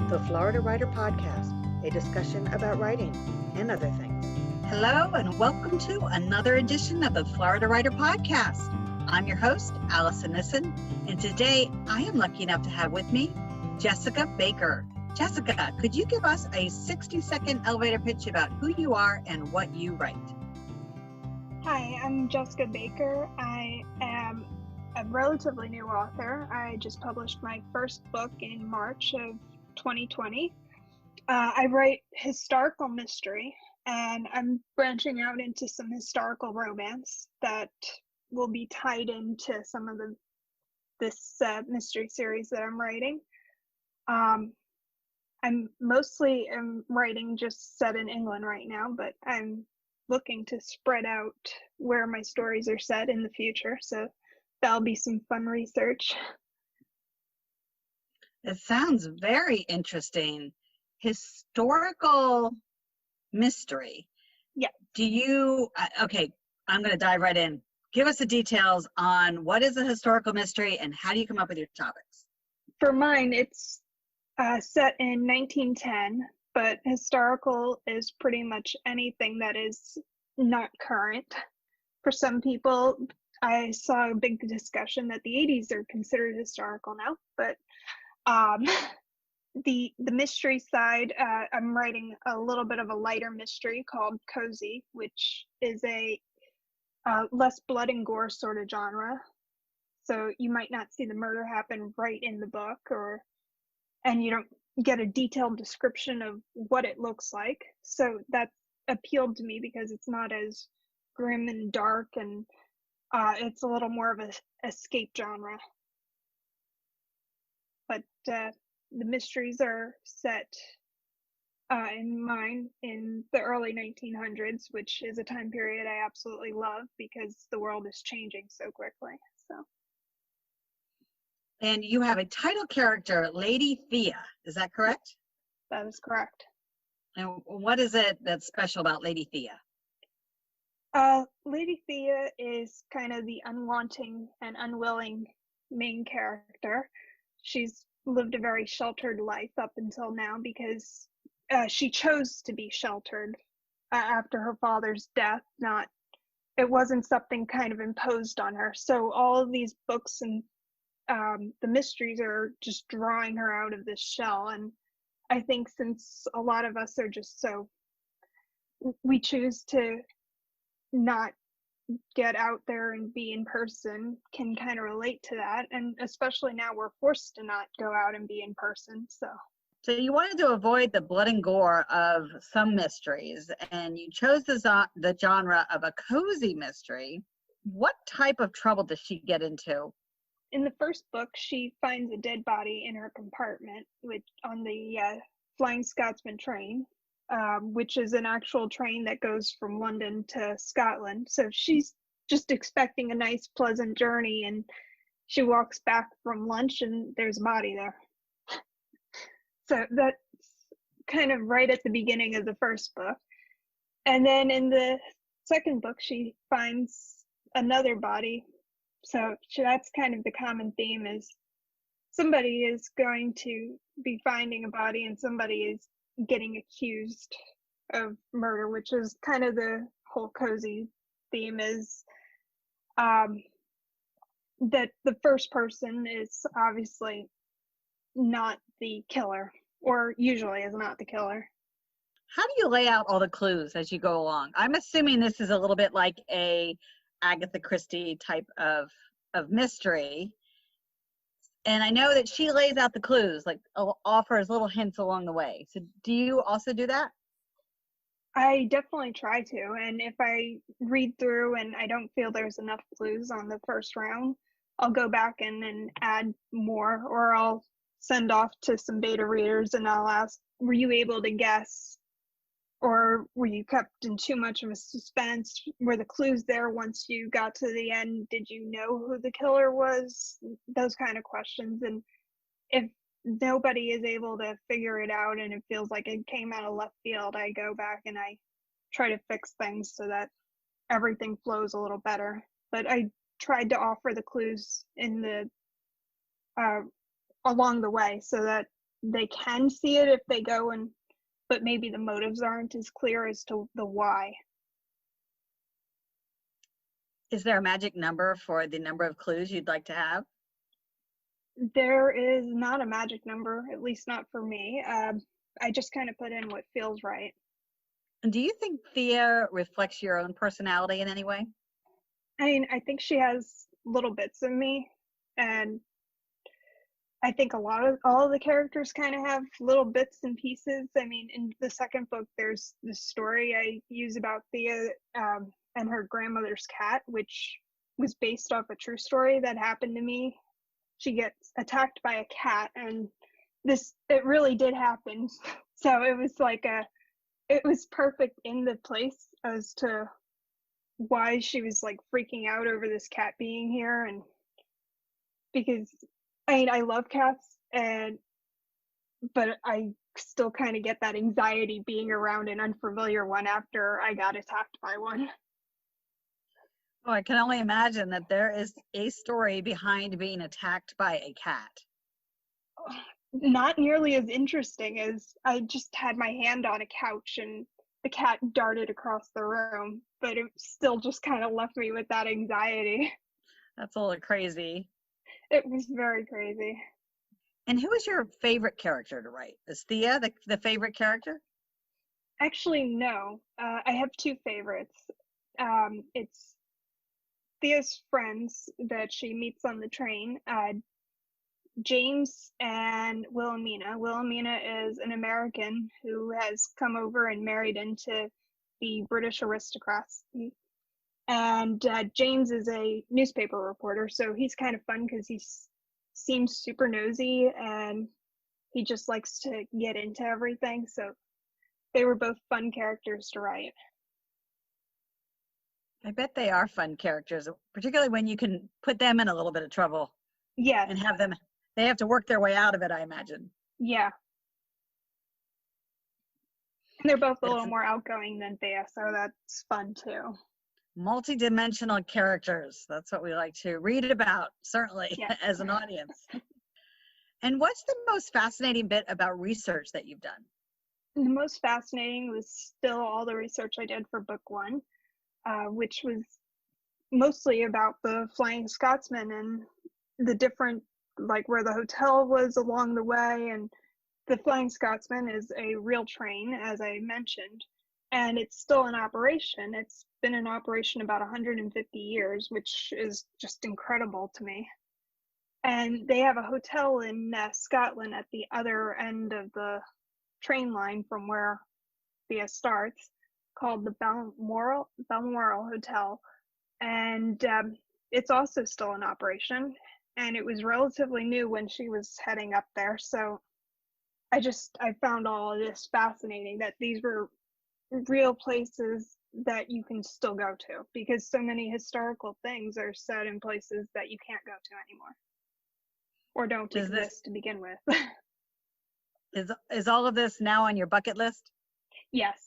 the Florida Writer Podcast, a discussion about writing and other things. Hello, and welcome to another edition of the Florida Writer Podcast. I'm your host, Allison Nissen, and today I am lucky enough to have with me Jessica Baker. Jessica, could you give us a 60-second elevator pitch about who you are and what you write? Hi, I'm Jessica Baker. I am a relatively new author. I just published my first book in March of 2020. I write historical mystery, and I'm branching out into some historical romance that will be tied into some of this mystery series that I'm writing. I'm mostly writing just set in England right now, but I'm looking to spread out where my stories are set in the future, so that'll be some fun research. It sounds very interesting. Historical mystery. Yeah. Do you, okay, I'm going to dive right in. Give us the details on what is a historical mystery and how do you come up with your topics? For mine, it's set in 1910, but historical is pretty much anything that is not current. For some people, I saw a big discussion that the 80s are considered historical now, but the mystery side, I'm writing a little bit of a lighter mystery called Cozy, which is a less blood and gore sort of genre. So you might not see the murder happen right in the book, and you don't get a detailed description of what it looks like. So that appealed to me because it's not as grim and dark, and it's a little more of an escape genre. But the mysteries are set in mine in the early 1900s, which is a time period I absolutely love because the world is changing so quickly. So. And you have a title character, Lady Thea. Is that correct? That is correct. And what is it that's special about Lady Thea? Lady Thea is kind of the unwanting and unwilling main character. She's lived a very sheltered life up until now because she chose to be sheltered after her father's death. It wasn't something kind of imposed on her. So all of these books and the mysteries are just drawing her out of this shell. And I think since a lot of us are just we choose to not get out there and be in person, can kind of relate to that. And especially now we're forced to not go out and be in person. So you wanted to avoid the blood and gore of some mysteries, and you chose the genre of a cozy mystery. What type of trouble does she get into? In the first book, she finds a dead body in her compartment, on the Flying Scotsman train, which is an actual train that goes from London to Scotland. So she's just expecting a nice, pleasant journey, and she walks back from lunch and there's a body there. So that's kind of right at the beginning of the first book. And then in the second book, she finds another body. So that's kind of the common theme, is somebody is going to be finding a body and somebody is getting accused of murder, which is kind of the whole cozy theme, is that the first person is obviously not the killer, or usually is not the killer. How do you lay out all the clues as you go along? I'm assuming this is a little bit like a Agatha Christie type of mystery. And I know that she lays out the clues, like offers little hints along the way. So do you also do that? I definitely try to. And if I read through and I don't feel there's enough clues on the first round, I'll go back and add more, or I'll send off to some beta readers and I'll ask, were you able to guess? Or were you kept in too much of a suspense? Were the clues there once you got to the end? Did you know who the killer was? Those kind of questions. And if nobody is able to figure it out and it feels like it came out of left field, I go back and I try to fix things so that everything flows a little better. But I tried to offer the clues in the along the way so that they can see it if they go and, but maybe the motives aren't as clear as to the why. Is there a magic number for the number of clues you'd like to have? There is not a magic number, at least not for me. I just kind of put in what feels right. And do you think Thea reflects your own personality in any way? I mean, I think she has little bits of me, and I think all of the characters kind of have little bits and pieces. I mean, in the second book, there's the story I use about Thea and her grandmother's cat, which was based off a true story that happened to me. She gets attacked by a cat, and it really did happen. So it was like it was perfect in the place as to why she was like freaking out over this cat being here. And because I mean, I love cats, but I still kind of get that anxiety being around an unfamiliar one after I got attacked by one. Oh, I can only imagine that there is a story behind being attacked by a cat. Not nearly as interesting as I just had my hand on a couch and the cat darted across the room, but it still just kind of left me with that anxiety. That's a little crazy. It was very crazy. And who is your favorite character to write? Is Thea the favorite character? Actually, no. I have two favorites. It's Thea's friends that she meets on the train, James and Wilhelmina. Wilhelmina is an American who has come over and married into the British aristocrats. And James is a newspaper reporter, so he's kind of fun because he seems super nosy and he just likes to get into everything. So they were both fun characters to write. I bet they are fun characters, particularly when you can put them in a little bit of trouble. Yes. And they have to work their way out of it, I imagine. Yeah. And they're both a little more outgoing than Thea, so that's fun too. Multi-dimensional characters. That's what we like to read about, certainly, yes. As an audience. And what's the most fascinating bit about research that you've done? The most fascinating was still all the research I did for book one, which was mostly about the Flying Scotsman and the different, like where the hotel was along the way. And the Flying Scotsman is a real train, as I mentioned, and it's still in operation. It's been in operation about 150 years, which is just incredible to me. And they have a hotel in Scotland at the other end of the train line from where Thea starts, called the Balmoral Hotel. And it's also still in operation. And it was relatively new when she was heading up there. So I found all of this fascinating, that these were real places that you can still go to, because so many historical things are set in places that you can't go to anymore or don't exist to begin with. Is all of this now on your bucket list? Yes.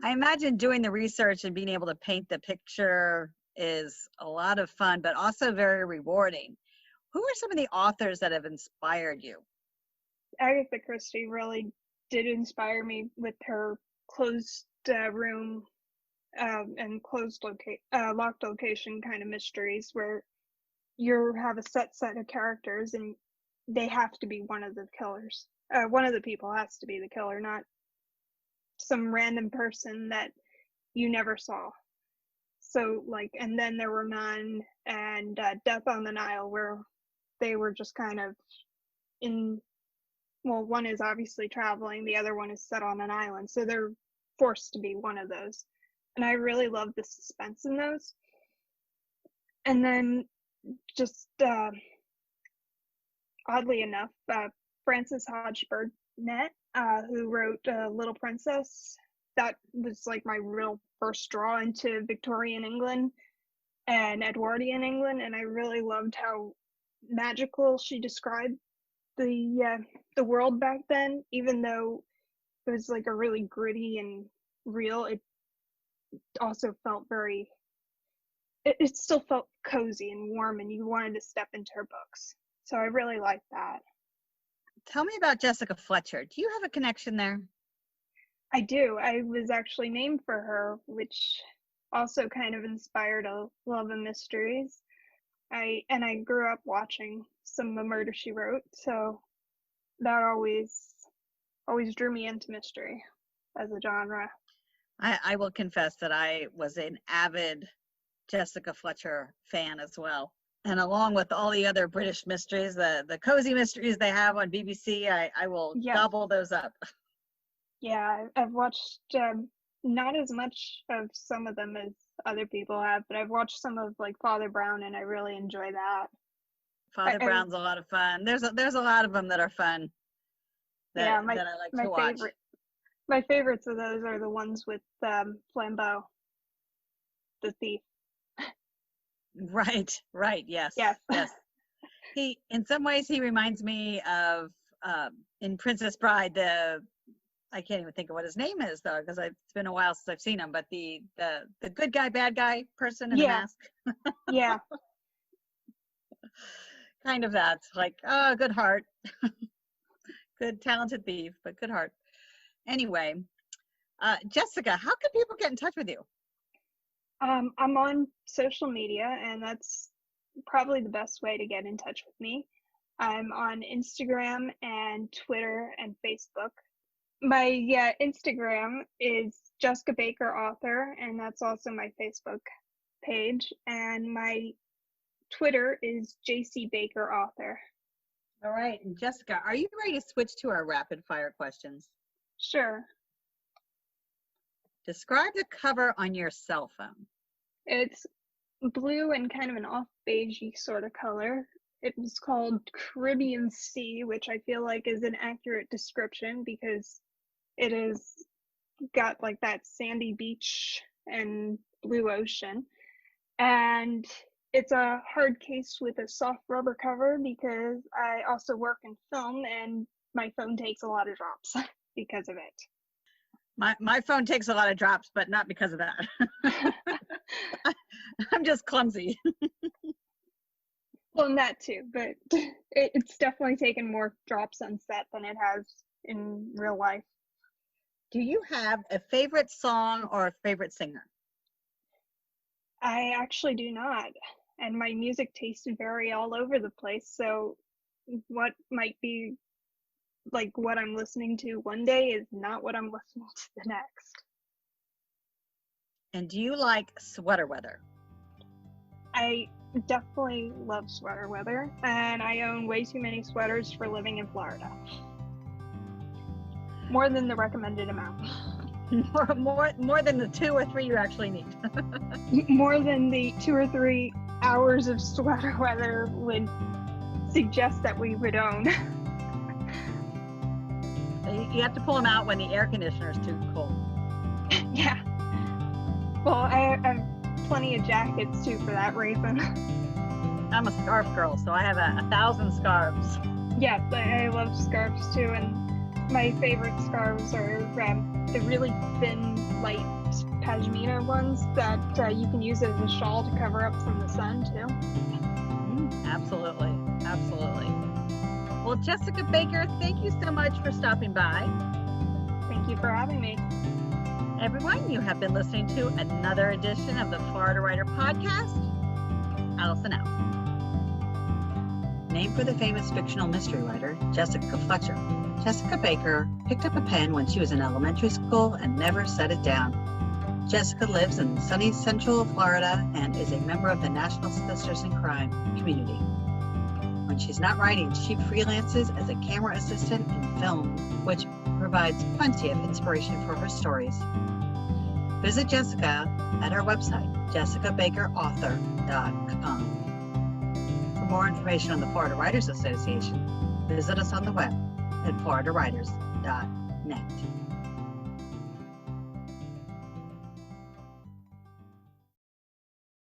I imagine doing the research and being able to paint the picture is a lot of fun, but also very rewarding. Who are some of the authors that have inspired you? Agatha Christie really did inspire me with her closed room and locked location kind of mysteries, where you have a set of characters and they have to be one of the killers. One of the people has to be the killer, not some random person that you never saw. So and then there were Nun and Death on the Nile, where they were just kind of one is obviously traveling, the other one is set on an island, so they're forced to be one of those. And I really love the suspense in those. And then just oddly enough, Frances Hodge Burnett, who wrote Little Princess, that was like my real first draw into Victorian England and Edwardian England, and I really loved how magical she described the world back then. Even though it was like a really gritty and real, it also felt it still felt cozy and warm, and you wanted to step into her books. So I really liked that. tell me about Jessica Fletcher. Do you have a connection there? I do. I was actually named for her, which also kind of inspired a love of mysteries. I grew up watching some of the Murder, She Wrote, so that always drew me into mystery as a genre. I will confess that I was an avid Jessica Fletcher fan as well. And along with all the other British mysteries, the cozy mysteries they have on BBC, I will gobble those up. Yeah, I've watched not as much of some of them as other people have, but I've watched some of like Father Brown, and I really enjoy that. Father Brown's a lot of fun. There's a lot of them that are fun. That I like to watch. My favorites of those are the ones with Flambeau, the thief. Right. Yes. Yes. He, in some ways, he reminds me of in Princess Bride. I can't even think of what his name is though, because it's been a while since I've seen him. But the good guy, bad guy person in the mask. Yeah. Kind of that. Like, oh, good heart. Good, talented thief, but good heart. Anyway, Jessica, how can people get in touch with you? I'm on social media, and that's probably the best way to get in touch with me. I'm on Instagram and Twitter and Facebook. My Instagram is Jessica Baker Author, and that's also my Facebook page. And my Twitter is JC Baker Author. All right. And Jessica, are you ready to switch to our rapid fire questions? Sure. Describe the cover on your cell phone. It's blue and kind of an off beigey sort of color. It was called Caribbean Sea, which I feel like is an accurate description because it is got like that sandy beach and blue ocean. And it's a hard case with a soft rubber cover because I also work in film and my phone takes a lot of drops because of it. My phone takes a lot of drops, but not because of that. I'm just clumsy. Well, and that too, but it's definitely taken more drops on set than it has in real life. Do you have a favorite song or a favorite singer? I actually do not. And my music tastes vary all over the place. So what might be like what I'm listening to one day is not what I'm listening to the next. And do you like sweater weather? I definitely love sweater weather, and I own way too many sweaters for living in Florida. More than the recommended amount. more than the 2 or 3 you actually need. More than the 2 or 3 hours of sweater weather would suggest that we would own. You have to pull them out when the air conditioner is too cold. Yeah. Well, I have plenty of jackets too for that reason. I'm a scarf girl, so I have 1,000 scarves. Yes, I love scarves too, and my favorite scarves are the really thin, light pashmina ones that you can use as a shawl to cover up from the sun too. Absolutely. Well, Jessica Baker, thank you so much for stopping by. Thank you for having me. Everyone, you have been listening to another edition of the Florida Writer Podcast. Allison out. Named for the famous fictional mystery writer, Jessica Fletcher, Jessica Baker picked up a pen when she was in elementary school and never set it down. Jessica lives in sunny central Florida and is a member of the National Sisters in Crime community. When she's not writing, she freelances as a camera assistant in film, which provides plenty of inspiration for her stories. Visit Jessica at her website, jessicabakerauthor.com. For more information on the Florida Writers Association, visit us on the web at floridawriters.net.